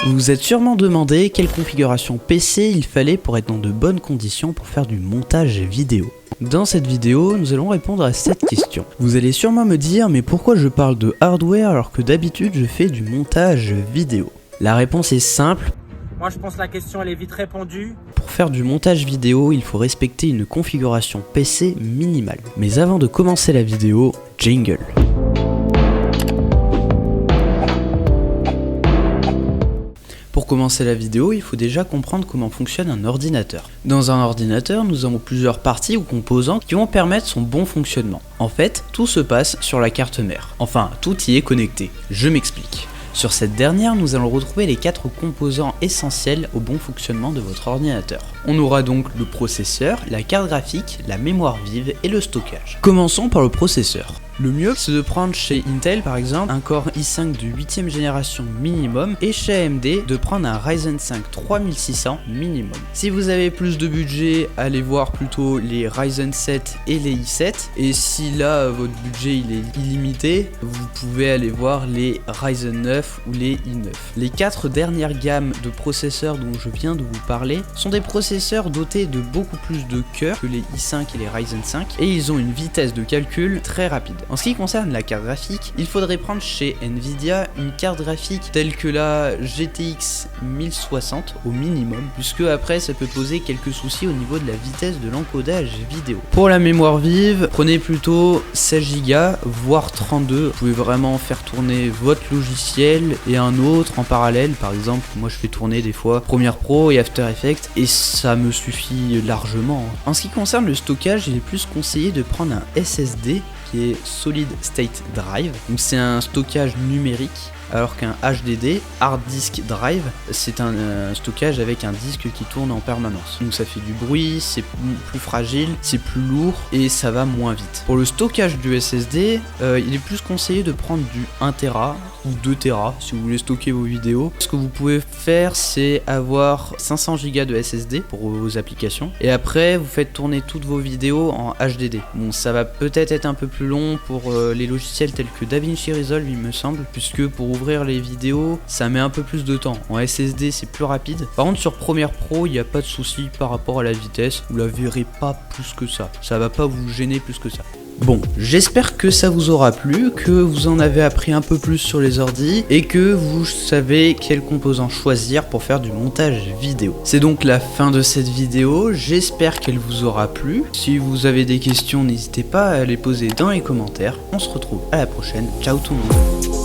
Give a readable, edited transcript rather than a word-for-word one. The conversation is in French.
Vous vous êtes sûrement demandé quelle configuration PC il fallait pour être dans de bonnes conditions pour faire du montage vidéo. Dans cette vidéo, nous allons répondre à cette question. Vous allez sûrement me dire, mais pourquoi je parle de hardware alors que d'habitude je fais du montage vidéo? La réponse est simple. Moi je pense que la question elle est vite répondue. Pour faire du montage vidéo, il faut respecter une configuration PC minimale. Mais avant de commencer la vidéo, jingle. Pour commencer la vidéo, il faut déjà comprendre comment fonctionne un ordinateur. Dans un ordinateur, nous avons plusieurs parties ou composants qui vont permettre son bon fonctionnement. En fait, tout se passe sur la carte mère. Enfin, tout y est connecté. Je m'explique. Sur cette dernière, nous allons retrouver les 4 composants essentiels au bon fonctionnement de votre ordinateur. On aura donc le processeur, la carte graphique, la mémoire vive et le stockage. Commençons par le processeur. Le mieux, c'est de prendre chez Intel par exemple un Core i5 de 8ème génération minimum et chez AMD de prendre un Ryzen 5 3600 minimum. Si vous avez plus de budget, allez voir plutôt les Ryzen 7 et les i7. Et si là votre budget il est illimité, vous pouvez aller voir les Ryzen 9 ou les i9. Les 4 dernières gammes de processeurs dont je viens de vous parler sont des processeurs dotés de beaucoup plus de cœurs que les i5 et les Ryzen 5 et ils ont une vitesse de calcul très rapide. En ce qui concerne la carte graphique, il faudrait prendre chez Nvidia une carte graphique telle que la GTX 1060 au minimum, puisque après ça peut poser quelques soucis au niveau de la vitesse de l'encodage vidéo. Pour la mémoire vive, prenez plutôt 16 Go voire 32. Vous pouvez vraiment faire tourner votre logiciel et un autre en parallèle. Par exemple, moi je fais tourner des fois Premiere Pro et After Effects et ça me suffit largement. En ce qui concerne le stockage, il est plus conseillé de prendre un SSD qui est Solid State Drive. Donc c'est un stockage numérique, alors qu'un HDD, Hard Disk Drive, c'est un stockage avec un disque qui tourne en permanence. Donc ça fait du bruit, c'est plus fragile, c'est plus lourd et ça va moins vite. Pour le stockage du SSD, il est plus conseillé de prendre du 1 Tera ou 2 Tera si vous voulez stocker vos vidéos. Ce que vous pouvez faire, c'est avoir 500 Go de SSD pour vos applications et après vous faites tourner toutes vos vidéos en HDD. Bon, ça va peut-être être un peu plus long pour les logiciels tels que DaVinci Resolve, il me semble, puisque pour ouvrir les vidéos, ça met un peu plus de temps. En SSD, c'est plus rapide. Par contre, sur Premiere Pro, il n'y a pas de souci par rapport à la vitesse. Vous la verrez pas plus que ça. Ça va pas vous gêner plus que ça. Bon, j'espère que ça vous aura plu, que vous en avez appris un peu plus sur les ordis et que vous savez quels composants choisir pour faire du montage vidéo. C'est donc la fin de cette vidéo, j'espère qu'elle vous aura plu. Si vous avez des questions, n'hésitez pas à les poser dans les commentaires. On se retrouve à la prochaine, ciao tout le monde.